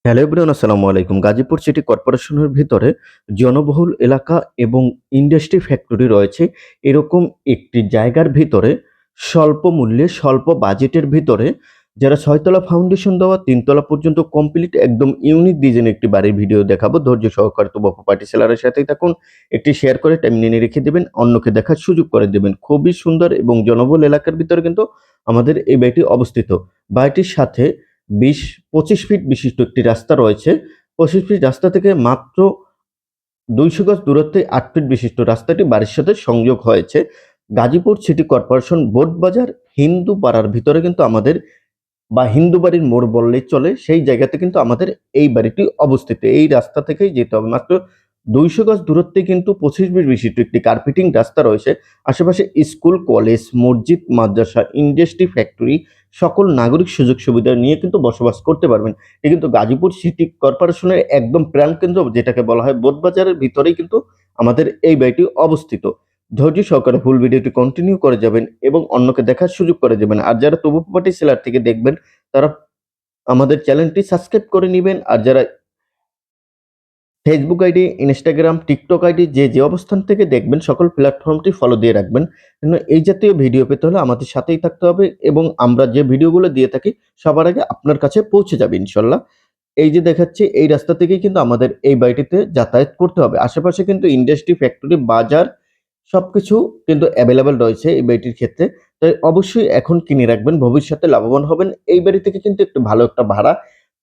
Hello everyone, আসসালামু আলাইকুম। Gazipur city কর্পোরেশনের ভিতরে জনবহুল এলাকা এবং ইন্ডাস্ট্রি ফ্যাক্টরি রয়েছে। এরকম একটি জায়গার ভিতরে স্বল্প মূল্যে স্বল্প বাজেটের ভিতরে যারা ৬ তলা ফাউন্ডেশন দেওয়া ৩ তলা পর্যন্ত কমপ্লিট একদম ইউনিক ডিজাইনের একটি বাড়ির ভিডিও দেখাবো। ধৈর্য সহকারে তবুও প্রপার্টি সেলারের সাথেই থাকুন। একটি শেয়ার করে টাইমলাইনে রেখে দেবেন, অন্যকে দেখার সুযোগ করে দেবেন। খুবই সুন্দর এবং জনবহুল এলাকার ভিতরে কিন্তু আমাদের এই বাড়িটি অবস্থিত। বাড়িটির সাথে ২৫ ফিট বিশিষ্ট একটি রাস্তা রয়েছে। ২৫ ফিট রাস্তা থেকে মাত্র ২০০ গজ দূরত্বে ৮ ফিট বিশিষ্ট রাস্তাটি বাড়ির সাথে সংযোগ হয়েছে। গাজীপুর সিটি কর্পোরেশন বোটবাজার হিন্দু পাড়ার ভিতরে কিন্তু আমাদের বা হিন্দু বাড়ির মোড় বললেই চলে, সেই জায়গাতে কিন্তু আমাদের এই বাড়িটি অবস্থিত। এই রাস্তা থেকেই যেতে হবে। মাত্র ২০০ গজ দূরত্বে কিন্তু ২৫ ফিট বিশিষ্ট একটি কার্পেটিং রাস্তা রয়েছে। আশেপাশে স্কুল, কলেজ, মসজিদ, মাদ্রাসা, ইন্ডাস্ট্রি, ফ্যাক্টরি সকল নাগরিক সুযোগ সুবিধা নিয়ে কিন্তু বসবাস করতে পারবেন। এ কিন্তু গাজীপুর সিটি কর্পোরেশনের একদম প্রাণকেন্দ্র যেটাকে বলা হয় বোটবাজারের ভিতরেই কিন্তু আমাদের এই বাড়িটি অবস্থিত। ধৈর্য সহকারে ফুল ভিডিওটি কন্টিনিউ করে যাবেন এবং অন্যকে দেখার সুযোগ করে যাবেন। আর যারা তবু প্রপার্টি সেলার থেকে দেখবেন তারা আমাদের চ্যানেলটি সাবস্ক্রাইব করে নিবেন। আর যারা Facebook ID, Instagram, TikTok ID যে অবস্থান থেকে দেখবেন সকল প্ল্যাটফর্মটি ফলো দিয়ে রাখবেন। কেন এই জাতীয় ভিডিও পেতে হলে আমাদের সাথেই থাকতে হবে এবং আমরা যে ভিডিওগুলো দিয়ে থাকি সবার আগে আপনার কাছে পৌঁছে যাবে ইনশাল্লাহ। এই যে দেখাচ্ছি এই রাস্তা থেকেই কিন্তু আমাদের এই বাড়িটিতে যাতায়াত করতে হবে। আশেপাশে কিন্তু ইন্ডাস্ট্রি, ফ্যাক্টরি, বাজার সবকিছু কিন্তু এভেলেবেল রয়েছে এই বাড়িটির ক্ষেত্রে। তাই অবশ্যই এখন কিনে রাখবেন, ভবিষ্যতে লাভবান হবেন। এই বাড়ি থেকে কিন্তু একটু ভালো একটা ভাড়া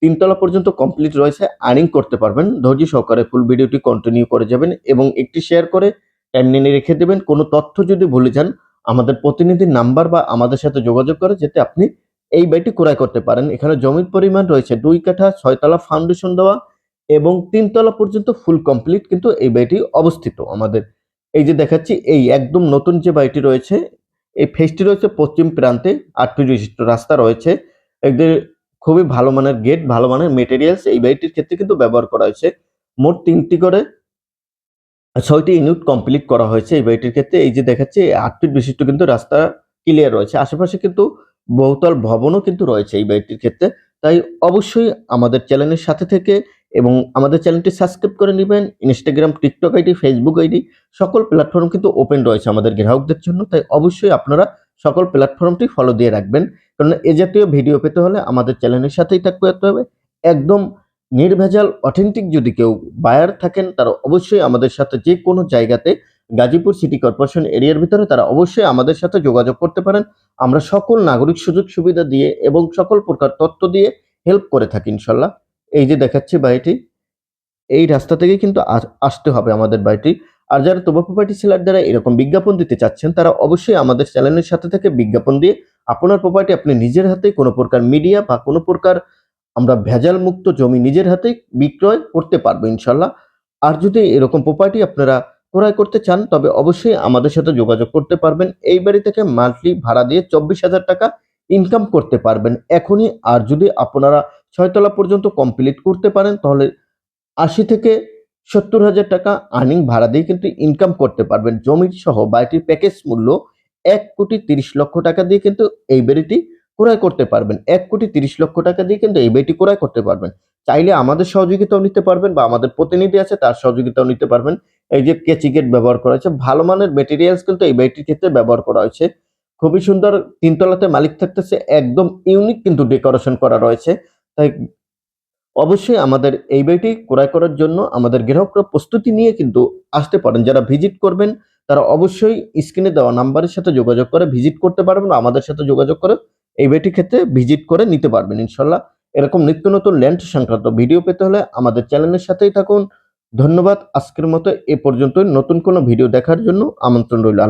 ৩ তলা পর্যন্ত কমপ্লিট রয়েছে, আর্নিং করতে পারবেন। ধৈর্য সহকারে ফুল ভিডিওটি কন্টিনিউ করে যাবেন এবং একটি শেয়ার করে টাইমলাইনে রেখে দেবেন। কোনো তথ্য যদি ভুলে যান আমাদের প্রতিনিধির নাম্বার বা আমাদের সাথে যোগাযোগ করে যাতে আপনি এই বাড়িটি ক্রয় করতে পারেন। এখানে জমির পরিমাণ রয়েছে ২ কাঠা, ৬ তলা ফাউন্ডেশন দেওয়া এবং ৩ তলা পর্যন্ত ফুল কমপ্লিট কিন্তু এই বাড়িটি অবস্থিত আমাদের। এই যে দেখাচ্ছি এই একদম নতুন যে বাড়িটি রয়েছে, এই ফেজটি রয়েছে পশ্চিম প্রান্তে। ৮ ফিট বিশিষ্ট রাস্তা রয়েছে। এদের খুবই ভালো মানের গেট, ভালো মানের মেটেরিয়ালস এই বাড়িটির ক্ষেত্রে কিন্তু ব্যবহার করা হয়েছে। মোট ৩ টি করে ৬ টি ইউনিট কমপ্লিট করা হয়েছে এই বাড়িটির ক্ষেত্রে। এই যে দেখাচ্ছি ৮ ফিট বিশিষ্ট কিন্তু রাস্তা ক্লিয়ার রয়েছে। আশেপাশে কিন্তু বহুতল ভবনও কিন্তু রয়েছে এই বাড়িটির ক্ষেত্রে। তাই অবশ্যই আমাদের চ্যানেলের সাথে থেকে এবং আমাদের চ্যানেলটি সাবস্ক্রাইব করে নিবেন। Instagram, TikTok ID, Facebook ID সকল প্ল্যাটফর্ম কিন্তু ওপেন রয়েছে আমাদের গ্রাহকদের জন্য। তাই অবশ্যই আপনারা সকল প্ল্যাটফর্মটি ফলো দিয়ে রাখবেন। কারণ এ জাতীয় ভিডিও পেতে হলে আমাদের চ্যানেলের সাথেই থাকতে হবে। একদম নির্ভেজাল অথেন্টিক যদি কেউ বায়ার থাকেন তারা অবশ্যই আমাদের সাথে যে কোনো জায়গাতে গাজীপুর সিটি কর্পোরেশন এরিয়ার ভিতরে তারা অবশ্যই আমাদের সাথে যোগাযোগ করতে পারেন। আমরা সকল নাগরিক সুযোগ সুবিধা দিয়ে এবং সকল প্রকার তথ্য দিয়ে হেল্প করে থাকি ইনশাল্লাহ। এই যে দেখাচ্ছি বাড়িটি, এই রাস্তা থেকেই কিন্তু আসতে হবে আমাদের বাড়িটি। আর যারা তবু প্রপার্টি সেলার দ্বারা এরকম বিজ্ঞাপন দিতে চাচ্ছেন তারা অবশ্যই আমাদের চ্যানেলের সাথে থেকে বিজ্ঞাপন দিয়ে আপনার প্রপার্টি আপনি নিজের হাতে কোনো প্রকার মিডিয়া বা কোনো প্রকার আমরা ভেজাল মুক্ত জমি নিজের হাতেই বিক্রয় করতে পারবো ইনশাল্লাহ। আর যদি এরকম প্রপার্টি আপনারা ক্রয় করতে চান তবে অবশ্যই আমাদের সাথে যোগাযোগ করতে পারবেন। এই বাড়ি থেকে মান্থলি ভাড়া দিয়ে ২৪,০০০ টাকা ইনকাম করতে পারবেন এখনই। আর যদি আপনারা ৬ তলা পর্যন্ত কমপ্লিট করতে পারেন তাহলে ৮০ থেকে ৭০,০০০ টাকা আর্নিং ভাড়া দিয়ে কিন্তু ইনকাম করতে পারবেন। জমি সহ বাড়িটির প্যাকেজ মূল্য ১,৩০,০০,০০০ টাকা দিয়ে কিন্তু এই বাড়িটি ক্রয় করতে পারবেন। ১,৩০,০০,০০০ টাকা দিয়ে কিন্তু এই বাড়িটি ক্রয় করতে পারবেন। চাইলে আমাদের সহযোগিতাও নিতে পারবেন বা আমাদের প্রতিনিধি আছে তার সহযোগিতাও নিতে পারবেন। এই যে কেচি গেট ব্যবহার করা হয়েছে, ভালো মানের মেটেরিয়ালস কিন্তু এই বাড়িটির ক্ষেত্রে ব্যবহার করা হয়েছে। খুবই সুন্দর ৩ তলাতে মালিক থাকতেছে, একদম ইউনিক কিন্তু ডেকোরেশন করা রয়েছে। তাই অবশ্যই আমাদের এই বাড়িটি ক্রয় করার জন্য আমাদের গ্রাহকরা প্রস্তুতি নিয়ে কিন্তু আসতে পারেন। যারা ভিজিট করবেন তারা অবশ্যই স্ক্রিনে দেওয়া নাম্বারের সাথে যোগাযোগ করে ভিজিট করতে পারবেন। আমাদের সাথে যোগাযোগ করে এই বাড়িটির ক্ষেত্রে ভিজিট করে নিতে পারবেন ইনশাল্লাহ। এরকম নিত্য নতুন ল্যান্ড সংক্রান্ত ভিডিও পেতে হলে আমাদের চ্যানেলের সাথেই থাকুন। ধন্যবাদ। আজকের মতো এ পর্যন্তই। নতুন কোনো ভিডিও দেখার জন্য আমন্ত্রণ রইল।